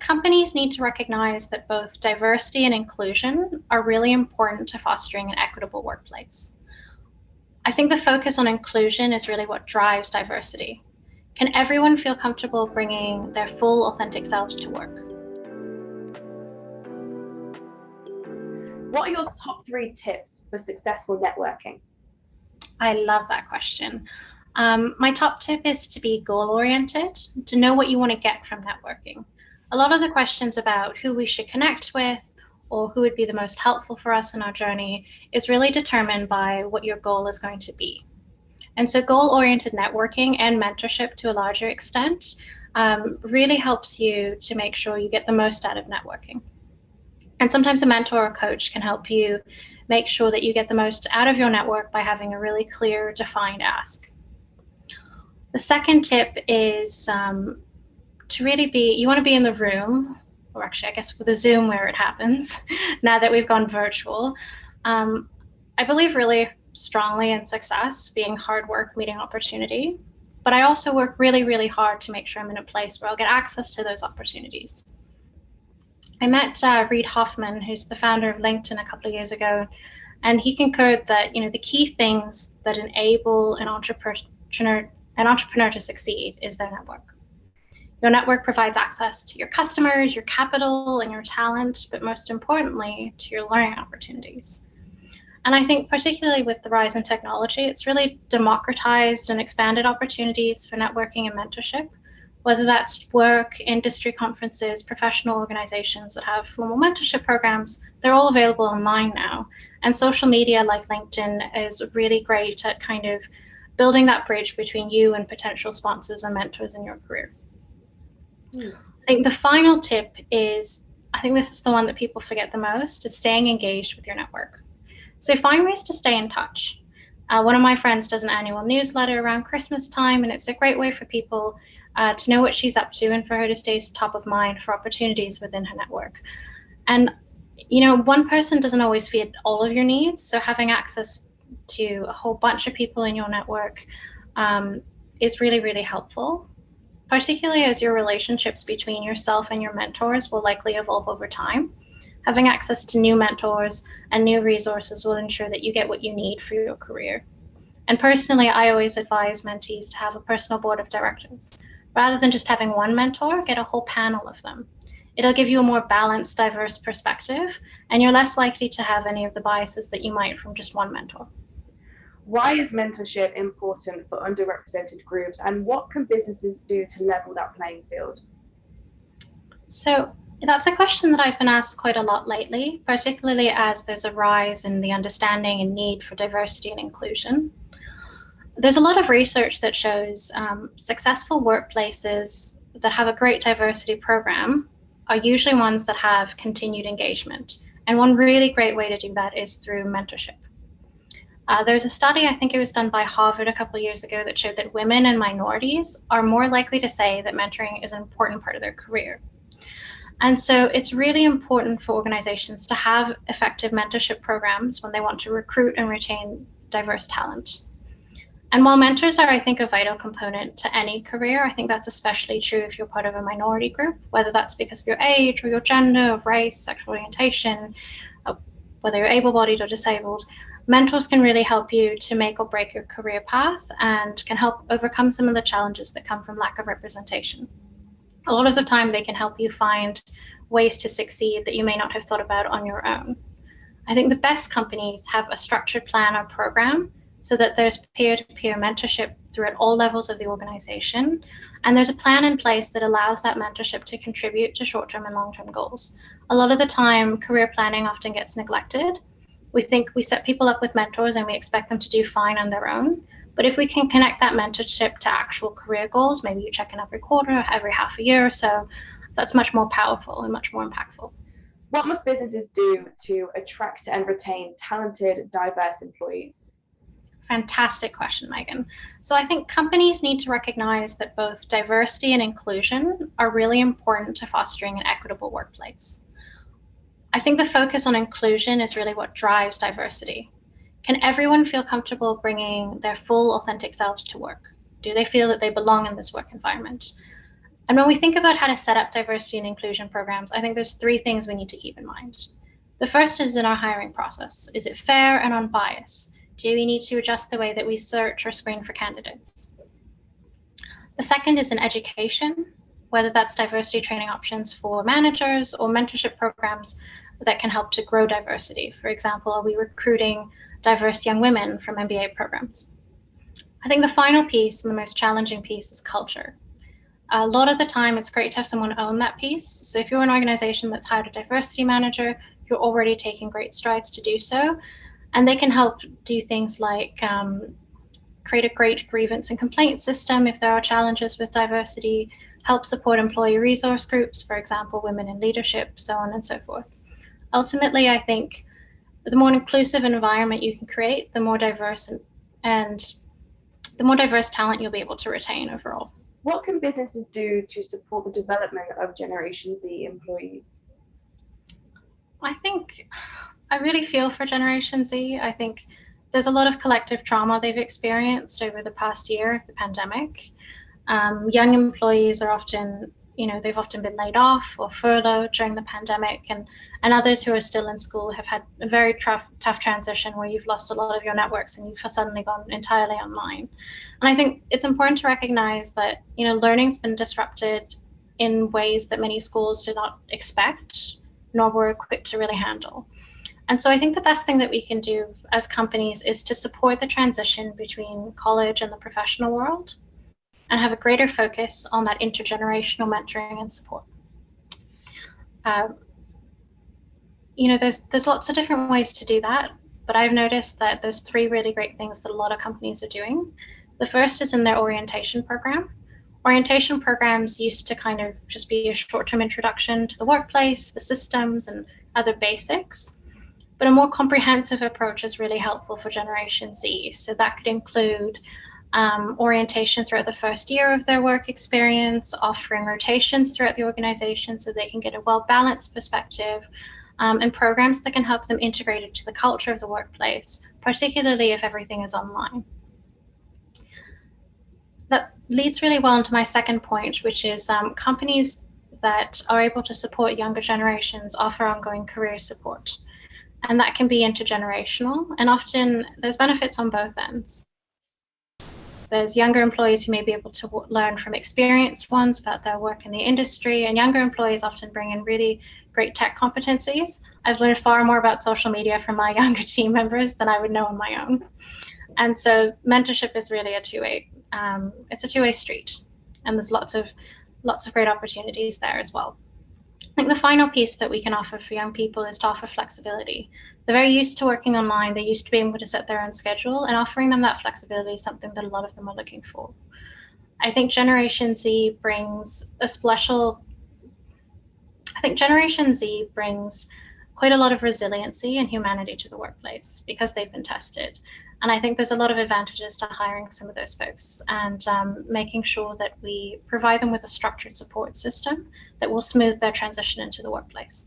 companies need to recognize that both diversity and inclusion are really important to fostering an equitable workplace. I think the focus on inclusion is really what drives diversity. Can everyone feel comfortable bringing their full, authentic selves to work? What are your top 3 tips for successful networking? I love that question. My top tip is to be goal-oriented, to know what you want to get from networking. A lot of the questions about who we should connect with or who would be the most helpful for us in our journey is really determined by what your goal is going to be. And so goal-oriented networking and mentorship to a larger extent really helps you to make sure you get the most out of networking. And sometimes a mentor or coach can help you make sure that you get the most out of your network by having a really clear, defined ask. The second tip is to really you want to be in the room, or actually I guess with the Zoom where it happens, now that we've gone virtual. I believe really strongly in success being hard work meeting opportunity, but I also work really, really hard to make sure I'm in a place where I'll get access to those opportunities. I met Reid Hoffman, who's the founder of LinkedIn, a couple of years ago, and he concurred that the key things that enable an entrepreneur to succeed is their network. Your network provides access to your customers, your capital, and your talent, but most importantly, to your learning opportunities. And I think particularly with the rise in technology, it's really democratized and expanded opportunities for networking and mentorship, whether that's work, industry conferences, professional organizations that have formal mentorship programs. They're all available online now. And social media like LinkedIn is really great at kind of building that bridge between you and potential sponsors and mentors in your career. I think the final tip is, I think this is the one that people forget the most, is staying engaged with your network. So find ways to stay in touch. One of my friends does an annual newsletter around Christmas time, and it's a great way for people to know what she's up to and for her to stay top of mind for opportunities within her network. And, one person doesn't always fit all of your needs, so having access to a whole bunch of people in your network is really, really helpful, particularly as your relationships between yourself and your mentors will likely evolve over time. Having access to new mentors and new resources will ensure that you get what you need for your career. And personally, I always advise mentees to have a personal board of directors. Rather than just having one mentor, get a whole panel of them. It'll give you a more balanced, diverse perspective, and you're less likely to have any of the biases that you might from just one mentor. Why is mentorship important for underrepresented groups, and what can businesses do to level that playing field? So that's a question that I've been asked quite a lot lately, particularly as there's a rise in the understanding and need for diversity and inclusion. There's a lot of research that shows successful workplaces that have a great diversity program are usually ones that have continued engagement. And one really great way to do that is through mentorship. There's a study, I think it was done by Harvard a couple of years ago, that showed that women and minorities are more likely to say that mentoring is an important part of their career. And so it's really important for organizations to have effective mentorship programs when they want to recruit and retain diverse talent. And while mentors are, I think, a vital component to any career, I think that's especially true if you're part of a minority group, whether that's because of your age or your gender, or race, sexual orientation, whether you're able-bodied or disabled. Mentors can really help you to make or break your career path and can help overcome some of the challenges that come from lack of representation. A lot of the time, they can help you find ways to succeed that you may not have thought about on your own. I think the best companies have a structured plan or program so that there's peer-to-peer mentorship through at all levels of the organization. And there's a plan in place that allows that mentorship to contribute to short-term and long-term goals. A lot of the time, career planning often gets neglected. We think we set people up with mentors and we expect them to do fine on their own. But if we can connect that mentorship to actual career goals, maybe you check in every quarter, every half a year or so, that's much more powerful and much more impactful. What must businesses do to attract and retain talented, diverse employees? Fantastic question, Megan. So I think companies need to recognize that both diversity and inclusion are really important to fostering an equitable workplace. I think the focus on inclusion is really what drives diversity. Can everyone feel comfortable bringing their full, authentic selves to work? Do they feel that they belong in this work environment? And when we think about how to set up diversity and inclusion programs, I think there's three things we need to keep in mind. The first is in our hiring process. Is it fair and unbiased? Do we need to adjust the way that we search or screen for candidates? The second is in education, whether that's diversity training options for managers or mentorship programs that can help to grow diversity. For example, are we recruiting diverse young women from MBA programs? I think the final piece and the most challenging piece is culture. A lot of the time, it's great to have someone own that piece. So if you're an organization that's hired a diversity manager, you're already taking great strides to do so. And they can help do things like create a great grievance and complaint system if there are challenges with diversity, help support employee resource groups, for example, women in leadership, so on and so forth. Ultimately, I think the more inclusive environment you can create, the more diverse and the more diverse talent you'll be able to retain overall. What can businesses do to support the development of Generation Z employees? I think I really feel for Generation Z. I think there's a lot of collective trauma they've experienced over the past year of the pandemic. Young employees are often, they've often been laid off or furloughed during the pandemic, and others who are still in school have had a very tough transition where you've lost a lot of your networks and you've suddenly gone entirely online. And I think it's important to recognize that, learning's been disrupted in ways that many schools did not expect, nor were equipped to really handle. And so I think the best thing that we can do as companies is to support the transition between college and the professional world and have a greater focus on that intergenerational mentoring and support. There's lots of different ways to do that, but I've noticed that there's three really great things that a lot of companies are doing. The first is in their orientation program. Orientation programs used to kind of just be a short-term introduction to the workplace, the systems, and other basics. But a more comprehensive approach is really helpful for Generation Z. So that could include orientation throughout the first year of their work experience, offering rotations throughout the organization so they can get a well-balanced perspective, and programs that can help them integrate into the culture of the workplace, particularly if everything is online. That leads really well into my second point, which is companies that are able to support younger generations offer ongoing career support. And that can be intergenerational, and often there's benefits on both ends. There's younger employees who may be able to learn from experienced ones about their work in the industry, and younger employees often bring in really great tech competencies. I've learned far more about social media from my younger team members than I would know on my own. And so mentorship is really it's a two-way street, and there's lots of great opportunities there as well. I think the final piece that we can offer for young people is to offer flexibility. They're very used to working online. They're used to being able to set their own schedule, and offering them that flexibility is something that a lot of them are looking for. I think Generation Z brings quite a lot of resiliency and humanity to the workplace because they've been tested. And I think there's a lot of advantages to hiring some of those folks and making sure that we provide them with a structured support system that will smooth their transition into the workplace.